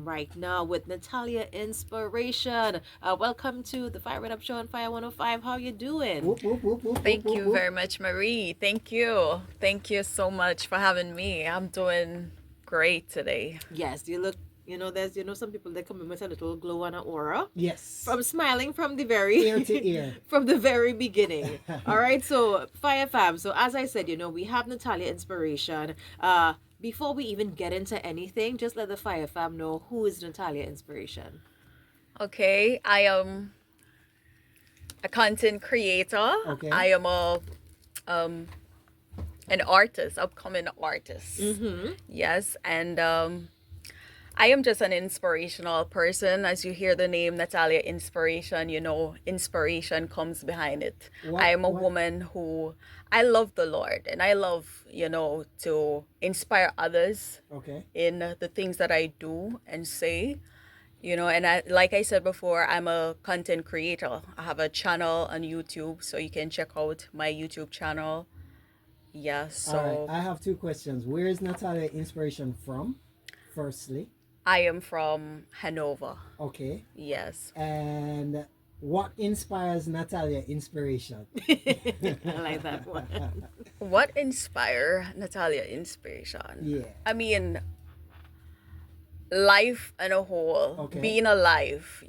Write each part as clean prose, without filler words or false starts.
Right now with Natalia Inspiration. Welcome to the Fire Red Up Show on Fire 105. How you doing? Whoop, whoop, whoop, whoop, whoop, Thank whoop, you whoop. very much, Marie. Thank you. Thank you so much for having me. I'm doing great today. Yes, you look, there's, some people that come in with a little glow and an aura Yes. from smiling from the very Ear to ear. from the very beginning. All right, so Fire Fam. So as I said, we have Natalia Inspiration. Before we even get into anything, just let the Fire Fam know who is Natalia Inspiration. Okay, I am a content creator. Okay. I am a um an artist, upcoming artist. Mm-hmm. Yes, and I am just an inspirational person. As you hear the name Natalia Inspiration, inspiration comes behind it. I am a woman who I love the Lord and I love, to inspire others Okay. in the things that I do and say. And like I said before, I'm a content creator. I have a channel on YouTube, so you can check out my YouTube channel. Yeah, All right. so I have two questions. Where is Natalia inspiration from? Firstly. I am from Hanover. Okay. Yes. And what inspires Natalia inspiration? I like that one. What inspire Natalia inspiration? Yeah. I mean, life in a whole, Okay. being alive,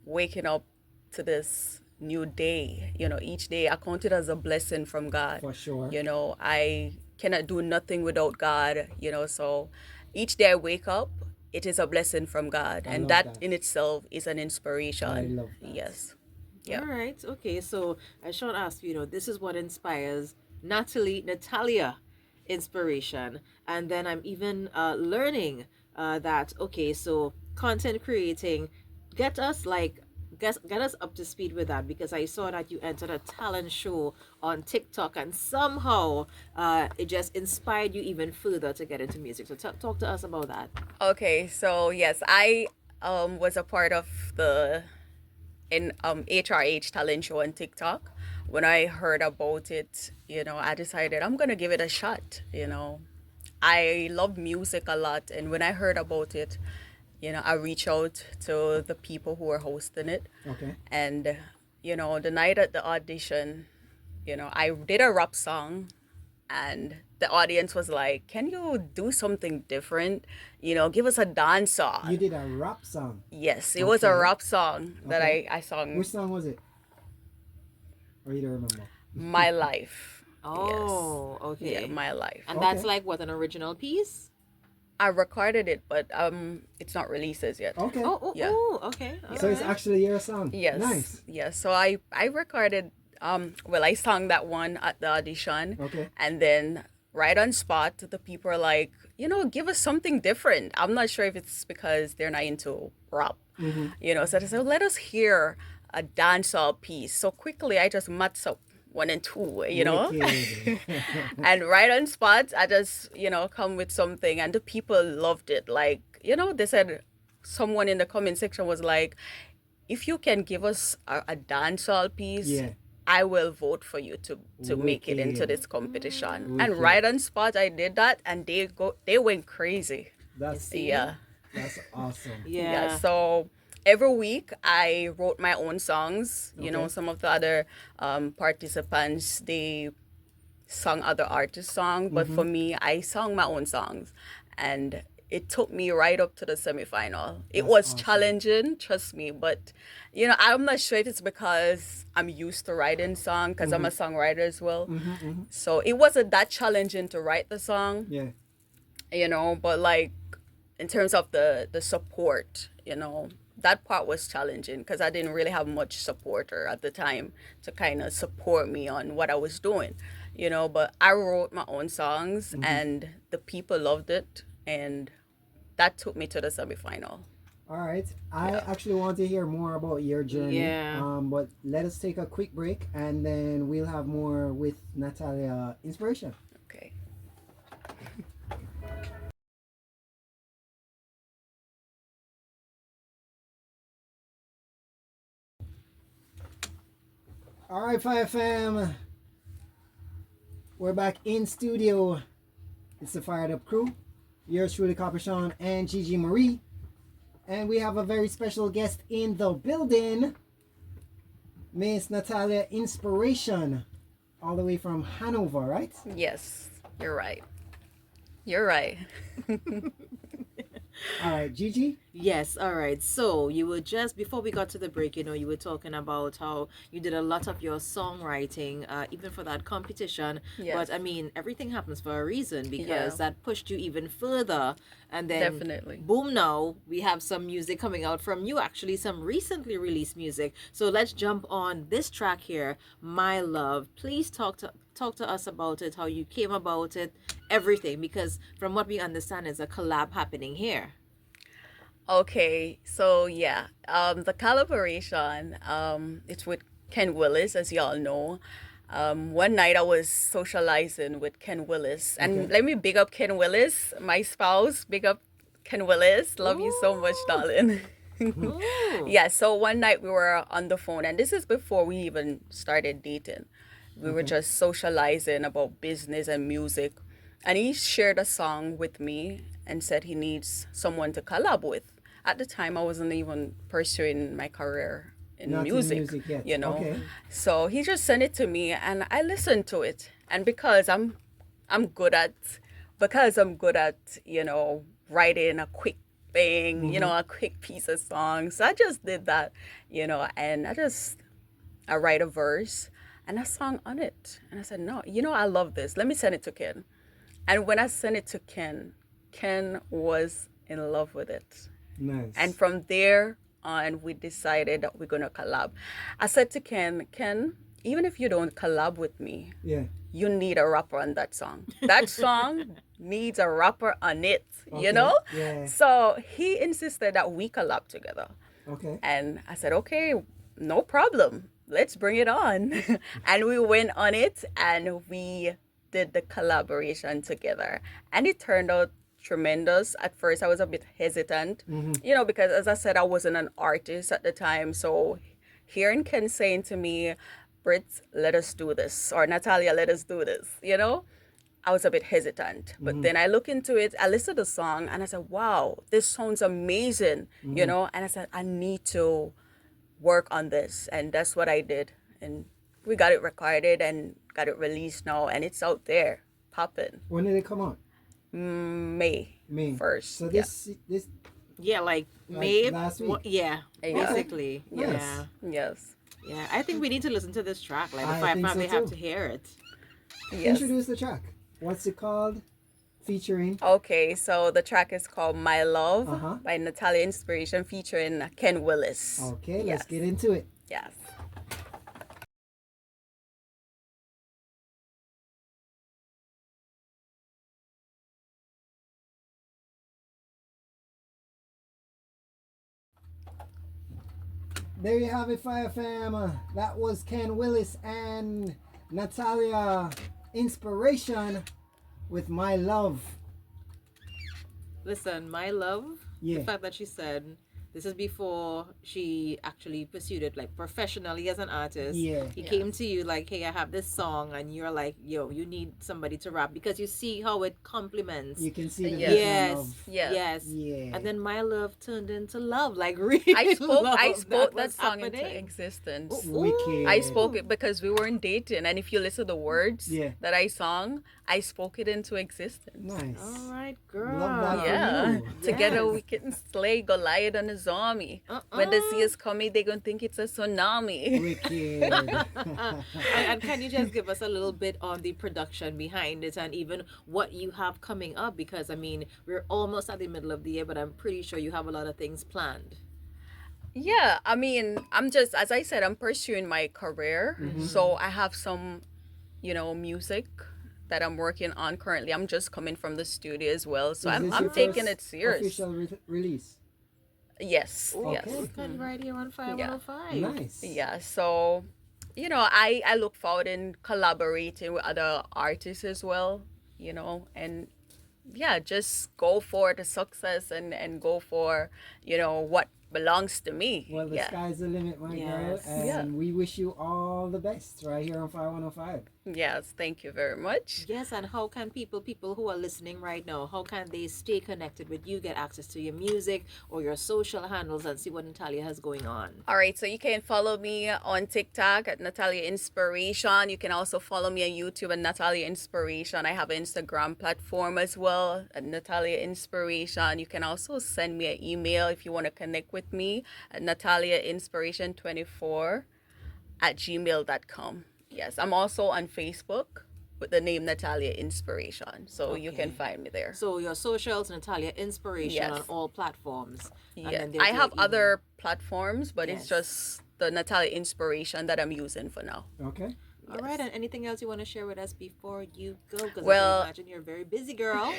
waking up to this new day, each day I count it as a blessing from God. For sure. I cannot do nothing without God, so each day I wake up, it is a blessing from God. I And love that that. in itself is an inspiration. I love that. Yes. Yeah. All right. Okay. So I should ask you, this is what inspires Natalia inspiration. And then I'm even learning that, okay, so content creating, get us like, get us up to speed with that because I saw that you entered a talent show on TikTok and somehow it just inspired you even further to get into music. So talk to us about that. Okay, so yes, I was a part of the HRH talent show on TikTok. When I heard about it, I decided I'm gonna give it a shot. I love music a lot, and when I heard about it, I reached out to the people who were hosting it, Okay. and the night at the audition, I did a rap song, and the audience was like, "Can you do something different? Give us a dance song." You did a rap song. Yes, it was a Okay. rap song that Okay. I sung. Which song was it? Or you don't remember? My Life. Oh, Yes. Yeah, okay. My Life. And that's Okay. like what, an original piece? I recorded it, but it's not released as yet. Okay. Yeah. Okay. All So it's right. actually your song. Yes. Nice. Yes. So I recorded well, I sang that one at the audition. Okay. And then right on spot the people are like, give us something different. I'm not sure if it's because they're not into rap. So they said, let us hear a dancehall piece. So quickly I just matched up one and two, Wicked. and right on spot I just, come with something and the people loved it. Like, they said, someone in the comment section was like, if you can give us a dancehall piece, Yeah. I will vote for you to make it into Wicked. this competition. Wicked. And right on spot I did that and they went crazy. That's See? Yeah. that's awesome. Yeah. So every week I wrote my own songs. Okay. Some of the other participants, they sung other artists' songs, but for me, I sang my own songs. And it took me right up to the semifinal. It That's was awesome. challenging, trust me, but I'm not sure if it's because I'm used to writing song, because I'm a songwriter as well. So it wasn't that challenging to write the song, Yeah. but like in terms of the support, that part was challenging because I didn't really have much supporter at the time to kind of support me on what I was doing, but I wrote my own songs and the people loved it, and that took me to the semifinal. All right. I actually want to hear more about your journey. Yeah. But let us take a quick break and then we'll have more with Natalia Inspiration. Okay. All right, Fyah fam. We're back in studio. It's the Fired Up crew. Yours truly, Copper Sean and Gigi Marie. And we have a very special guest in the building, Miss Natalia Inspiration, all the way from Hanover, right? Yes, you're right. You're right. All right, Gigi. Yes, all right. So you were just before we got to the break, you were talking about how you did a lot of your songwriting, even for that competition. Yes. But I mean, everything happens for a reason because Yeah. that pushed you even further. And then, Definitely. boom! Now we have some music coming out from you. Actually, some recently released music. So let's jump on this track here, "My Love." Please talk to us about it, how you came about it, everything. Because from what we understand, is a collab happening here. Okay, so yeah, the collaboration, it's with Ken Willis, as y'all know. One night I was socializing with Ken Willis, and Okay. let me big up Ken Willis, my spouse. Big up Ken Willis. Love you so much, Ooh. darling. Ooh. Yeah, so one night we were on the phone, and this is before we even started dating. We were Okay. just socializing about business and music, and he shared a song with me and said he needs someone to collab with. At the time, I wasn't even pursuing my career in Not in music, music yet. you know. Okay. So he just sent it to me, and I listened to it. And I'm good at because I'm good at writing a quick thing, a quick piece of song. So I just did that, and I write a verse and a song on it. And I said, no, I love this. Let me send it to Ken. And when I sent it to Ken, Ken was in love with it. Nice. And from there on, we decided that we're going to collab. I said to Ken, even if you don't collab with me, yeah. you need a rapper on that song. That song needs a rapper on it, Okay. you know? Yeah. So he insisted that we collab together. Okay. And I said, okay, no problem. Let's bring it on. And we went on it and we did the collaboration together. And it turned out tremendous. At first, I was a bit hesitant, because as I said, I wasn't an artist at the time. So hearing Ken saying to me, Britt, let us do this, or Natalia, let us do this, I was a bit hesitant. But then I look into it, I listened to the song, and I said, wow, this sounds amazing, And I said, I need to work on this. And that's what I did. And we got it recorded and got it released now, and it's out there, popping. When did it come out? May May 1st. So this Yeah, like May. last week? Yeah, Yeah. basically. Nice. Yeah. Yes. Yeah, I think we need to listen to this track. Like, the I Fyah think so family have too. to hear it. Yes. Introduce the track. What's it called? Featuring. Okay, so the track is called My Love Uh-huh. by Natalia Inspiration featuring Ken Willis. Okay, let's Yes. get into it. Yes. There you have it, Fire Fam. That was Ken Willis and Natalia Inspiration with My Love. Listen, my love, Yeah. the fact that she said this is before she actually pursued it like professionally as an artist. Yeah. He Yes. came to you like, hey, I have this song, and you're like, yo, you need somebody to rap because you see how it complements. You can see the Yes. vision Yes. of. Yes. Yes. Yeah. And then my love turned into love, like really. I spoke love that was song into happening. existence. Ooh. Wicked. I spoke it because we weren't dating, and if you listen to the words Yeah. that I sung, I spoke it into existence. Nice. All right, girl. Love that for Yeah. you. Together Yes. we can slay Goliath and his army. When the sea is coming, they're gonna think it's a tsunami. Wicked. And can you just give us a little bit on the production behind it and even what you have coming up? Because I mean, we're almost at the middle of the year, but I'm pretty sure you have a lot of things planned. Yeah, I mean, I'm just, as I said, I'm pursuing my career. So I have some, music that I'm working on currently. I'm just coming from the studio as well. So Is I'm, this I'm your taking first it serious. Official release. Yes, yes. Okay. Good, right here on Fire Yeah. 105. Nice. Yeah, so, I look forward in collaborating with other artists as well, and yeah, just go for the success and go for, what belongs to me. Well, the Yeah. sky's the limit, my girl. Yes. And Yeah. we wish you all the best right here on Fire 105. Yes, thank you very much. Yes, and how can people who are listening right now, how can they stay connected with you, get access to your music or your social handles and see what Natalia has going on? All right, so you can follow me on TikTok at Natalia Inspiration. You can also follow me on YouTube at Natalia Inspiration. I have an Instagram platform as well at Natalia Inspiration. You can also send me an email if you want to connect with me at nataliainspiration24@gmail.com. Yes, I'm also on Facebook with the name Natalia Inspiration, so you can Okay. find me there. So your socials, Natalia Inspiration on Yes. all platforms. And Yes, then I there's your have email. other platforms, but it's Yes. just the Natalia Inspiration that I'm using for now. Okay. All right, and anything else you want to share with us before you go? Because I can Well, imagine you're a very busy girl.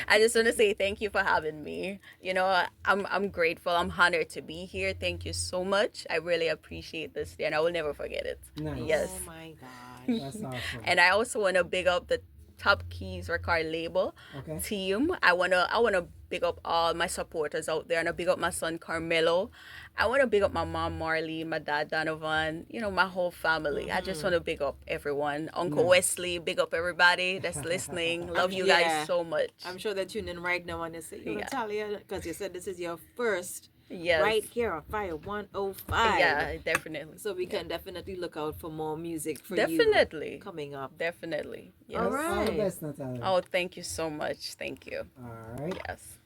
I just want to say thank you for having me. I'm grateful. I'm honored to be here. Thank you so much. I really appreciate this day, and I will never forget it. Nice. Yes. Oh my gosh. That's awesome. And I also want to big up the Top Keys record label Okay. team. I wanna big up all my supporters out there, and I big up my son Carmelo. I want to big up my mom Marley, my dad Donovan. My whole family. I just want to big up everyone. Uncle Nice. Wesley, big up everybody that's listening. Love you Yeah. guys so much. I'm sure they're tuning in right now and they say, Yo, Yeah. Natalia, because you said this is your first Yes. right here on Fire 105. Yeah, definitely. So we can definitely look out for more music for Definitely. you coming up. Definitely. Yes. All All the right. best, Natalia. Oh, thank you so much. Thank you. All right. Yes.